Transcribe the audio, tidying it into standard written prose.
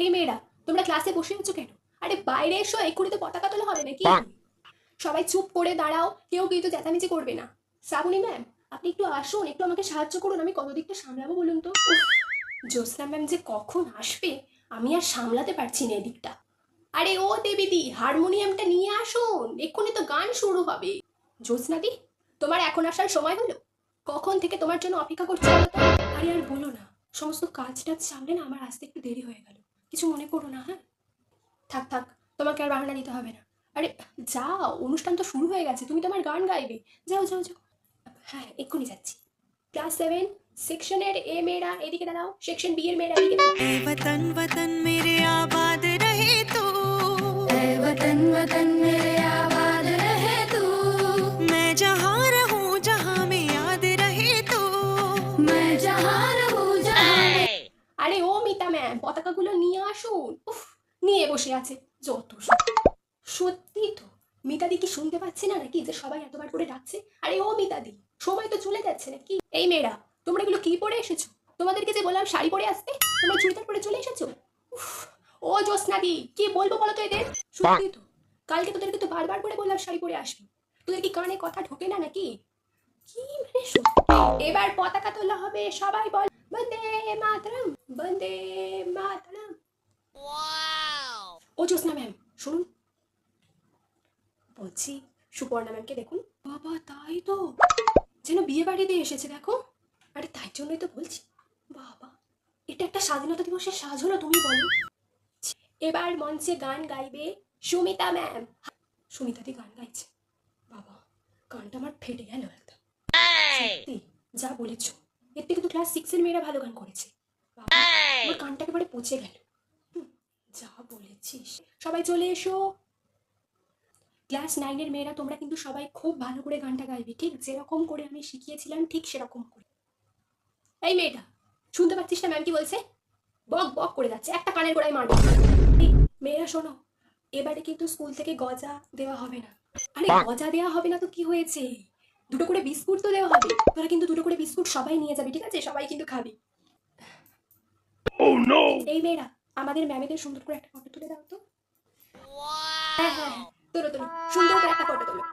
এই মেয়েরা, তোমরা ক্লাসে বসে আছো কেন? আরে বাইরে এসো, এক্ষুনি তো পতাকা তোলা হবে নাকি? সবাই চুপ করে দাঁড়াও, কেউ কিন্তু চেঁচামেচি করবে না। শ্রাবণী ম্যাম, আপনি একটু আসুন, একটু আমাকে সাহায্য করুন, আমি কত দিকটা সামলাবো বলুন তো। উফ, জ্যোৎস্না ম্যাম যে কখন আসবে, আমি আর সামলাতে পারছি না এদিকটা। আরে ও দেবীদি, হারমোনিয়ামটা নিয়ে আসুন, এক্ষুনি তো গান শুরু হবে। জ্যোৎস্নাদি, তোমার এখন আসার সময় হলো? কখন থেকে তোমার জন্য অপেক্ষা করছি বলো তো? আরে আর বলো না, সমস্ত কাজ টাজ সামলে না আমার আসতে একটু দেরি হয়ে গেল। কিছু মনে করো না, হ্যাঁ? থাক থাক, তোমাকে আর বাহানা দিতে হবে না। আরে যাও, অনুষ্ঠান তো শুরু হয়ে গেছে, তুমি তো আমার গান গাইবে। যাও যাও যাও। হ্যাঁ, এক্ষুনি যাচ্ছি। ক্লাস 7 সেকশনের এ মেয়েরা এদিকে দাঁড়াও, সেকশন বি এর মেয়েরা এদিকে দাঁড়াও। ऐ वतन वतन मेरे आबाद रहे तू, ऐ वतन वतन मेरे आबाद रहे तू, मैं जहाँ रहूं जहाँ में याद रहे तू। मैं जहाँ रहूं जहाँ में। আরে ও মিতা ম্যাম, পতাকাগুলো নিয়ে আসুন। উফ, নিয়ে বসে আছে যত সব। সত্যি তো, মিতাদি কি শুনতে পাচ্ছে না নাকি যে সবাই এতবার করে ডাকছে? আরে ও মিতাদি, সময় তো চলে যাচ্ছে নাকি? এই মেয়েরা, তোমরা এগুলো কি পরে এসেছো? তোমাদেরকে যে বললাম শাড়ি পরে আসতে, তোমরা চুড়িদার পরে চলে এসেছো। উফ, ও জ্যোৎস্নাদি, কি বলবো বলো তো এদের? সত্যি তো, কালকে তোদেরকে তো বারবার করে বললাম শাড়ি পরে আসবি, তোদের কি কানে কথা ঢোকে না নাকি? কি মানে সত্যি। এবার পতাকা তোলা হবে, সবাই বল বন্দে মাতরম, বন্দে মাতরম। ও জ্যোৎস্না ম্যাম, শুনুন, বলছি সুপর্ণা ম্যামকে দেখুন। বাবা তাই তো, যেন বিয়ে বাড়িতে এসেছে দেখো। আরে তাই জন্যই তো বলছি, বাবা এটা একটা স্বাধীনতা দিবসের সাজ হলো তুমি বলো। এবার মঞ্চে গান গাইবে সুমিতা ম্যাম। সুমিতাদি গান গাইছে। বাবা, গানটা আমার ফেটে গেল একদম। সত্যি যা বলেছো, এর থেকে তো ক্লাস 6 এর মেয়েরা ভালো গান করেছে। বাবা, আমার গানটা একেবারে পচে গেল। হুম, যা বলেছিস। সবাই চলে এসো। ক্লাস 9 এর মেয়েরা তোমরা কিন্তু সবাই খুব ভালো করে গানটা গাইবে, ঠিক যেরকম করে আমি শিখিয়েছিলাম ঠিক সেরকম করে। এই মেয়েটা, শুনতে পাচ্ছিস না ম্যাম কি বলছে? বক বক করে যাচ্ছে, একটা কানের গোড়ায় মারবে। এই, মেয়েরা শোনো, এবারে কিন্তু স্কুল থেকে গজা দেওয়া হবে না। আরে গজা দেওয়া হবে না তো কি হয়েছে, দুটো করে বিস্কুট তো দেওয়া হবে। তোরা কিন্তু দুটো করে বিস্কুট সবাই নিয়ে যাবি, ঠিক আছে? সবাই কিন্তু খাবি। এই মেয়েরা, আমাদের ম্যামেদের সুন্দর করে একটা ফটো তুলে দাও তো। হ্যাঁ হ্যাঁ হ্যাঁ, তোলো তোলো, সুন্দর করে একটা ফটো তোলো।